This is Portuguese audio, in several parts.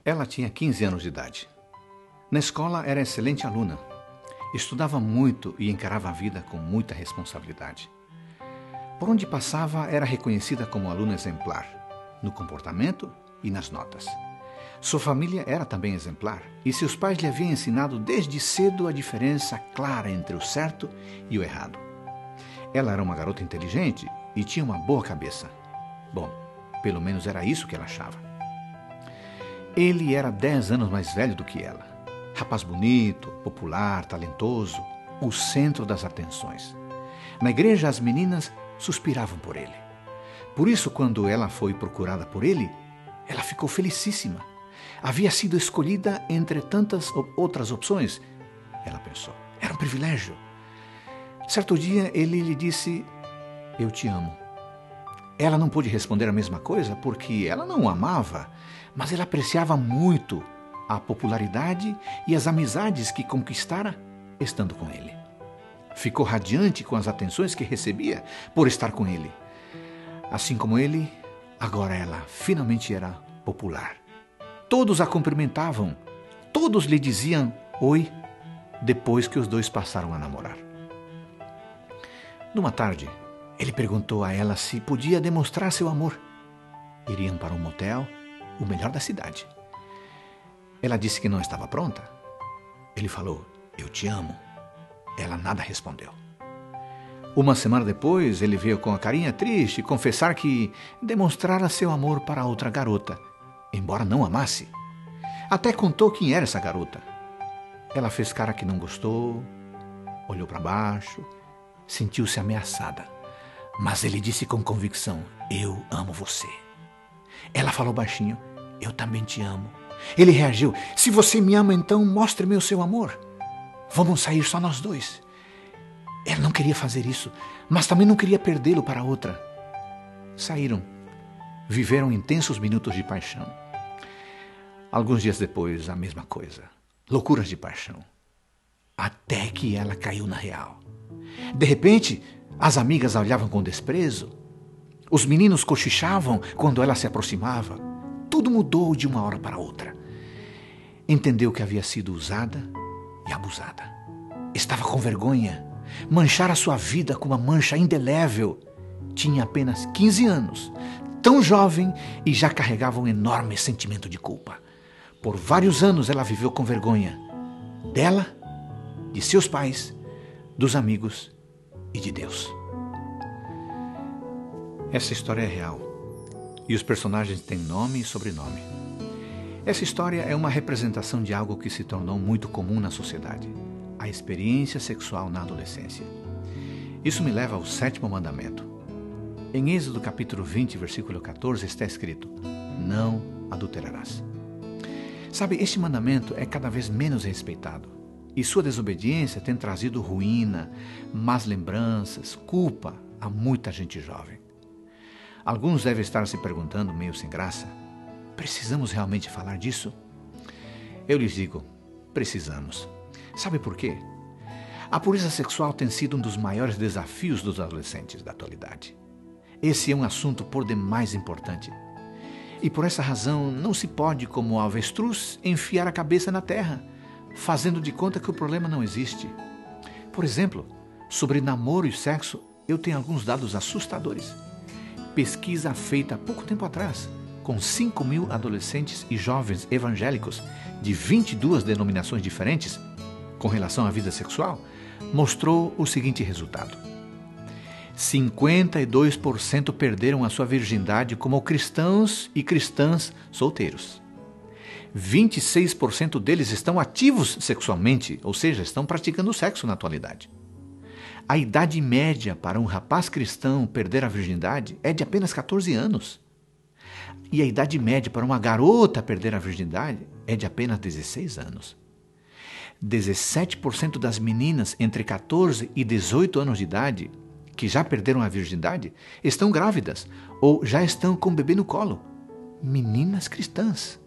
Ela tinha 15 anos de idade. Na escola era excelente aluna. Estudava muito e encarava a vida com muita responsabilidade. Por onde passava, era reconhecida como aluna exemplar, no comportamento e nas notas. Sua família era também exemplar e seus pais lhe haviam ensinado desde cedo a diferença clara entre o certo e o errado. Ela era uma garota inteligente e tinha uma boa cabeça. Bom, pelo menos era isso que ela achava. Ele era 10 anos mais velho do que ela. Rapaz bonito, popular, talentoso, o centro das atenções. Na igreja, as meninas suspiravam por ele. Por isso, quando ela foi procurada por ele, ela ficou felicíssima. Havia sido escolhida entre tantas outras opções. Ela pensou, era um privilégio. Certo dia, ele lhe disse, eu te amo. Ela não pôde responder a mesma coisa porque ela não o amava, mas ela apreciava muito a popularidade e as amizades que conquistara estando com ele. Ficou radiante com as atenções que recebia por estar com ele. Assim como ele, agora ela finalmente era popular. Todos a cumprimentavam, todos lhe diziam oi, depois que os dois passaram a namorar. Numa tarde, ele perguntou a ela se podia demonstrar seu amor. Iriam para um motel, o melhor da cidade. Ela disse que não estava pronta. Ele falou, eu te amo. Ela nada respondeu. Uma semana depois, ele veio com a carinha triste confessar que demonstrara seu amor para outra garota, embora não amasse. Até contou quem era essa garota. Ela fez cara que não gostou, olhou para baixo, sentiu-se ameaçada. Mas ele disse com convicção, eu amo você. Ela falou baixinho, eu também te amo. Ele reagiu, se você me ama, então mostre-me o seu amor. Vamos sair só nós dois. Ela não queria fazer isso, mas também não queria perdê-lo para outra. Saíram. Viveram intensos minutos de paixão. Alguns dias depois, a mesma coisa. Loucuras de paixão. Até que ela caiu na real. De repente, as amigas a olhavam com desprezo. Os meninos cochichavam quando ela se aproximava. Tudo mudou de uma hora para outra. Entendeu que havia sido usada e abusada. Estava com vergonha. Manchara sua vida com uma mancha indelével. Tinha apenas 15 anos, tão jovem e já carregava um enorme sentimento de culpa. Por vários anos ela viveu com vergonha. Dela, de seus pais, dos amigos e de Deus. Essa história é real. E os personagens têm nome e sobrenome. Essa história é uma representação de algo que se tornou muito comum na sociedade. A experiência sexual na adolescência. Isso me leva ao 7º mandamento. Em Êxodo capítulo 20, versículo 14, está escrito, não adulterarás. Sabe, este mandamento é cada vez menos respeitado. E sua desobediência tem trazido ruína, más lembranças, culpa a muita gente jovem. Alguns devem estar se perguntando, meio sem graça, precisamos realmente falar disso? Eu lhes digo, precisamos. Sabe por quê? A pureza sexual tem sido um dos maiores desafios dos adolescentes da atualidade. Esse é um assunto por demais importante. E por essa razão não se pode, como o avestruz, enfiar a cabeça na terra, fazendo de conta que o problema não existe. Por exemplo, sobre namoro e sexo, eu tenho alguns dados assustadores. Pesquisa feita há pouco tempo atrás, com 5.000 adolescentes e jovens evangélicos de 22 denominações diferentes, com relação à vida sexual, mostrou o seguinte resultado. 52% perderam a sua virgindade como cristãos e cristãs solteiros. 26% deles estão ativos sexualmente, ou seja, estão praticando sexo na atualidade. A idade média para um rapaz cristão perder a virgindade é de apenas 14 anos. E a idade média para uma garota perder a virgindade é de apenas 16 anos. 17% das meninas entre 14 e 18 anos de idade, que já perderam a virgindade, estão grávidas ou já estão com o bebê no colo. Meninas cristãs.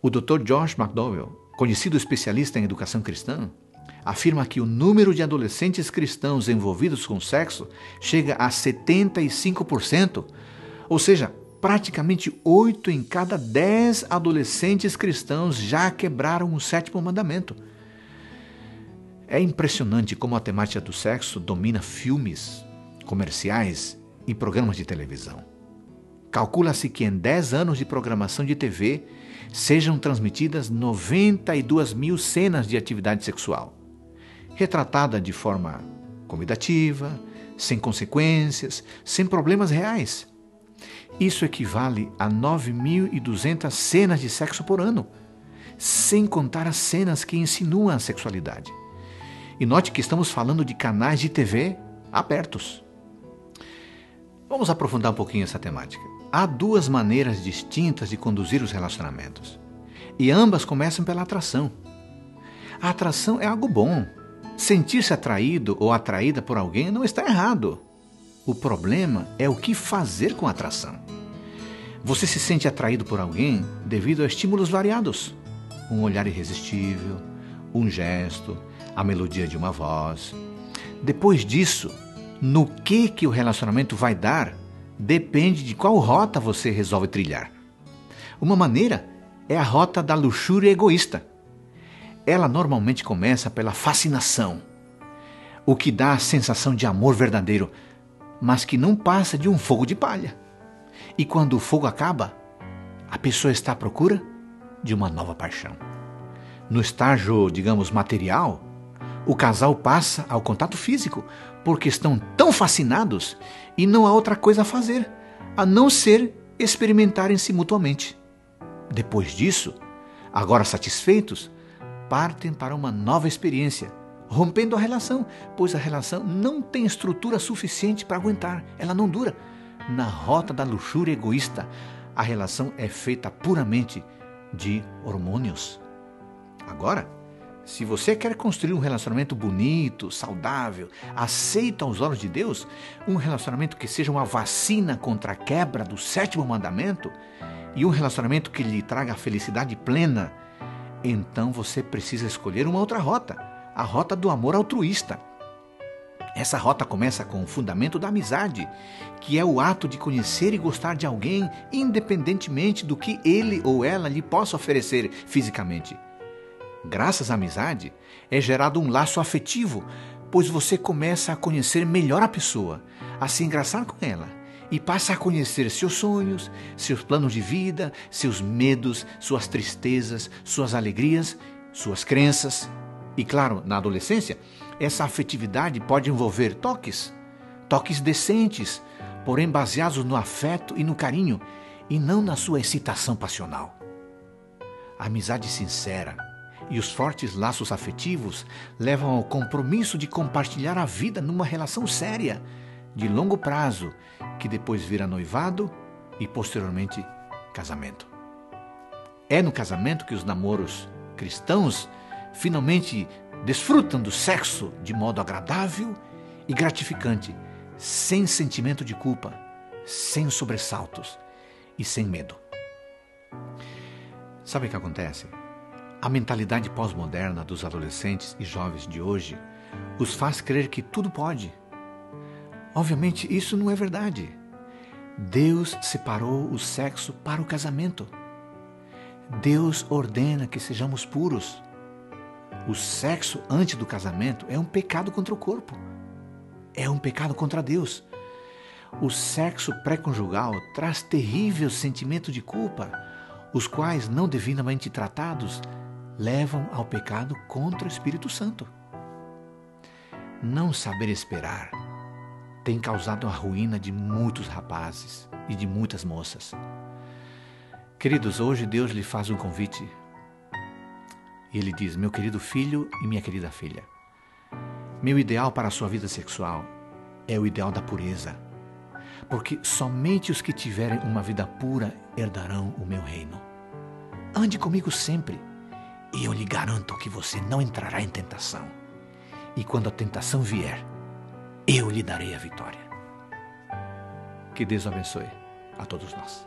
O Dr. Josh McDowell, conhecido especialista em educação cristã, afirma que o número de adolescentes cristãos envolvidos com sexo chega a 75%, ou seja, praticamente 8 em cada 10 adolescentes cristãos já quebraram o 7º mandamento. É impressionante como a temática do sexo domina filmes, comerciais e programas de televisão. Calcula-se que em 10 anos de programação de TV sejam transmitidas 92 mil cenas de atividade sexual, retratada de forma convidativa, sem consequências, sem problemas reais. Isso equivale a 9.200 cenas de sexo por ano, sem contar as cenas que insinuam a sexualidade. E note que estamos falando de canais de TV abertos. Vamos aprofundar um pouquinho essa temática. Há 2 maneiras distintas de conduzir os relacionamentos, e ambas começam pela atração. A atração é algo bom. Sentir-se atraído ou atraída por alguém não está errado. O problema é o que fazer com a atração. Você se sente atraído por alguém devido a estímulos variados. Um olhar irresistível, um gesto, a melodia de uma voz. Depois disso, no que o relacionamento vai dar, depende de qual rota você resolve trilhar. Uma maneira é a rota da luxúria egoísta. Ela normalmente começa pela fascinação, o que dá a sensação de amor verdadeiro, mas que não passa de um fogo de palha. E quando o fogo acaba, a pessoa está à procura de uma nova paixão. No estágio, digamos, material, o casal passa ao contato físico, porque estão tão fascinados e não há outra coisa a fazer, a não ser experimentarem-se mutuamente. Depois disso, agora satisfeitos, partem para uma nova experiência, rompendo a relação, pois a relação não tem estrutura suficiente para aguentar, ela não dura. Na rota da luxúria egoísta, a relação é feita puramente de hormônios. Agora, se você quer construir um relacionamento bonito, saudável, aceito aos olhos de Deus, um relacionamento que seja uma vacina contra a quebra do 7º mandamento e um relacionamento que lhe traga a felicidade plena, então você precisa escolher uma outra rota, a rota do amor altruísta. Essa rota começa com o fundamento da amizade, que é o ato de conhecer e gostar de alguém independentemente do que ele ou ela lhe possa oferecer fisicamente. Graças à amizade, é gerado um laço afetivo, pois você começa a conhecer melhor a pessoa, a se engraçar com ela, e passa a conhecer seus sonhos, seus planos de vida, seus medos, suas tristezas, suas alegrias, suas crenças. E claro, na adolescência, essa afetividade pode envolver toques decentes, porém baseados no afeto e no carinho, e não na sua excitação passional. A amizade sincera e os fortes laços afetivos levam ao compromisso de compartilhar a vida numa relação séria, de longo prazo, que depois vira noivado e posteriormente casamento. É no casamento que os namoros cristãos finalmente desfrutam do sexo de modo agradável e gratificante, sem sentimento de culpa, sem sobressaltos e sem medo. Sabe o que acontece? A mentalidade pós-moderna dos adolescentes e jovens de hoje os faz crer que tudo pode. Obviamente, isso não é verdade. Deus separou o sexo para o casamento. Deus ordena que sejamos puros. O sexo antes do casamento é um pecado contra o corpo. É um pecado contra Deus. O sexo pré-conjugal traz terrível sentimento de culpa, os quais, não divinamente tratados, levam ao pecado contra o Espírito Santo. Não saber esperar tem causado a ruína de muitos rapazes e de muitas moças. Queridos, hoje Deus lhe faz um convite. E Ele diz: meu querido filho e minha querida filha, meu ideal para a sua vida sexual é o ideal da pureza, porque somente os que tiverem uma vida pura herdarão o meu reino. Ande comigo sempre, e eu lhe garanto que você não entrará em tentação. E quando a tentação vier, eu lhe darei a vitória. Que Deus abençoe a todos nós.